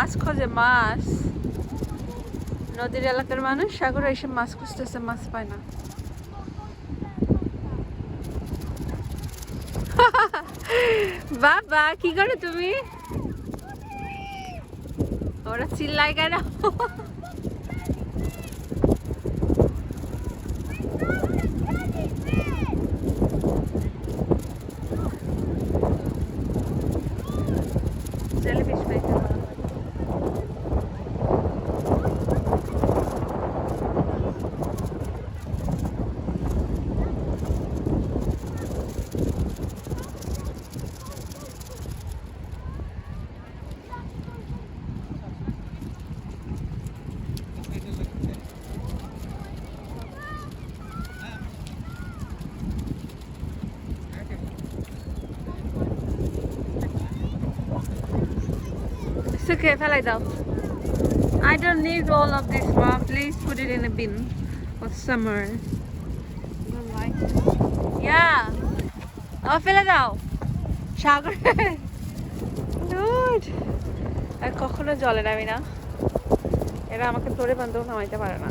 মাছ খোঁজে, মাছ। নদীর এলাকার মানুষ সাগরে এসে মাছ খুঁজতেছে, মাছ পায় না। বাবা কি করে তুমি? ওরা চিল্লায় কেন? জেলিফিশ পেয়েছে। It's okay, ফেলাই দাও। I don't need all of this, mom. Please put it in a bin for summer. Don't like it. Yeah. ফেলে দাও সাগরে। Dude. আর কখনো জলে নামি না, এরা আমাকে ধরে বান্ধব নামাইতে পারে না।